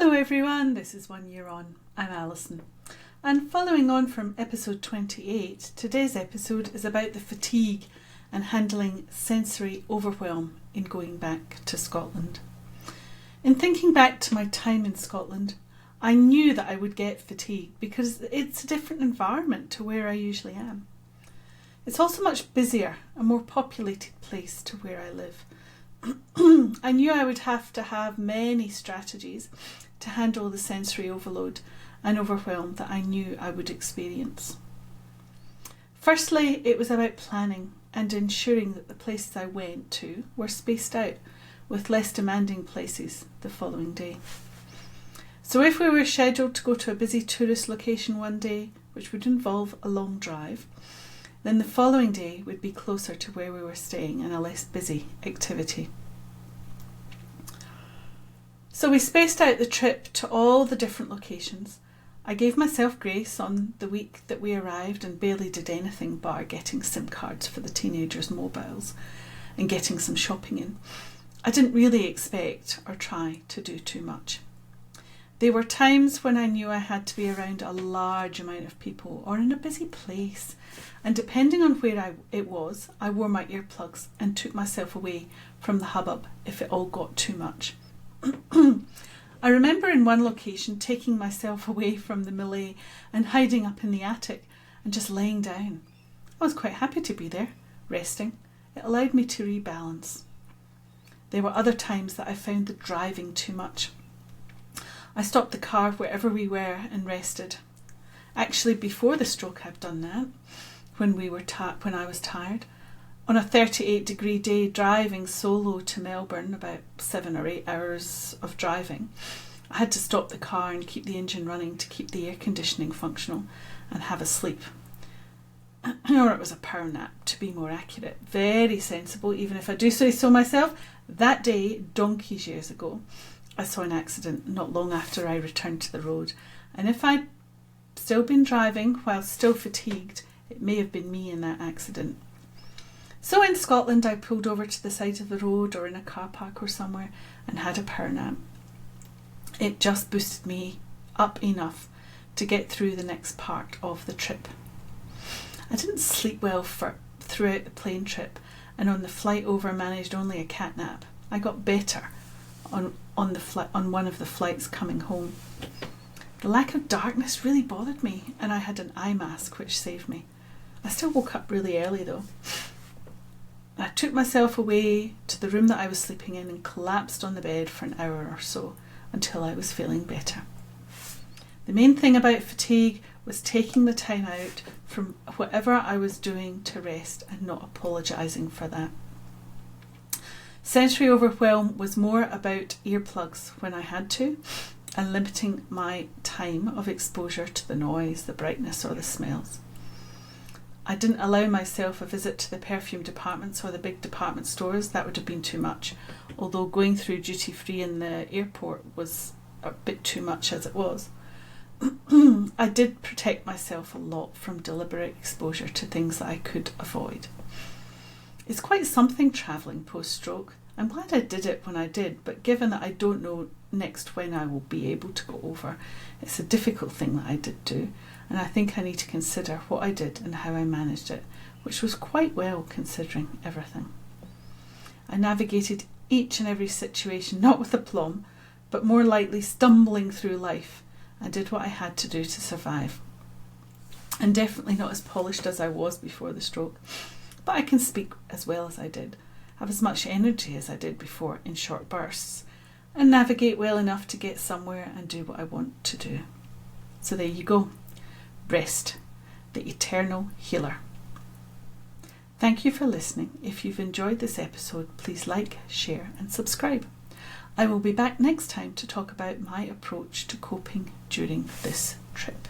Hello everyone, this is 1 Year On. I'm Alison. And following on from episode 28, today's episode is about the fatigue and handling sensory overwhelm in going back to Scotland. In thinking back to my time in Scotland, I knew that I would get fatigue because it's a different environment to where I usually am. It's also much busier, a more populated place to where I live. I knew I would have to have many strategies to handle the sensory overload and overwhelm that I knew I would experience. Firstly, it was about planning and ensuring that the places I went to were spaced out with less demanding places the following day. So if we were scheduled to go to a busy tourist location one day, which would involve a long drive, then the following day would be closer to where we were staying and a less busy activity. So we spaced out the trip to all the different locations. I gave myself grace on the week that we arrived and barely did anything bar getting SIM cards for the teenagers' mobiles and getting some shopping in. I didn't really expect or try to do too much. There were times when I knew I had to be around a large amount of people or in a busy place, and depending on where it was, I wore my earplugs and took myself away from the hubbub if it all got too much. I remember in one location taking myself away from the melee and hiding up in the attic and just laying down. I was quite happy to be there, resting. It allowed me to rebalance. There were other times that I found the driving too much. I stopped the car wherever we were and rested. Actually, before the stroke, I've done that when I was tired. On a 38-degree day driving solo to Melbourne, about 7 or 8 hours of driving, I had to stop the car and keep the engine running to keep the air conditioning functional and have a sleep. Or it was a power nap, to be more accurate. Very sensible, even if I do say so myself. That day, donkeys years ago, I saw an accident not long after I returned to the road, and if I'd still been driving while still fatigued, it may have been me in that accident. So in Scotland, I pulled over to the side of the road or in a car park or somewhere and had a power nap. It just boosted me up enough to get through the next part of the trip. I didn't sleep well throughout the plane trip, and on the flight over managed only a cat nap. I got better on one of the flights coming home. The lack of darkness really bothered me, and I had an eye mask which saved me. I still woke up really early though. I took myself away to the room that I was sleeping in and collapsed on the bed for an hour or so until I was feeling better. The main thing about fatigue was taking the time out from whatever I was doing to rest and not apologising for that. Sensory overwhelm was more about earplugs when I had to and limiting my time of exposure to the noise, the brightness or the smells. I didn't allow myself a visit to the perfume departments or the big department stores. That would have been too much, although going through duty free in the airport was a bit too much as it was. I did protect myself a lot from deliberate exposure to things that I could avoid. It's quite something travelling post-stroke. I'm glad I did it when I did, but given that I don't know next when I will be able to go over, it's a difficult thing that I did do, and I think I need to consider what I did and how I managed it, which was quite well considering everything. I navigated each and every situation, not with aplomb, but more lightly stumbling through life, and did what I had to do to survive. And definitely not as polished as I was before the stroke, but I can speak as well as I did, have as much energy as I did before in short bursts, and navigate well enough to get somewhere and do what I want to do. So there you go. Rest, the eternal healer. Thank you for listening. If you've enjoyed this episode, please like, share and subscribe. I will be back next time to talk about my approach to coping during this trip.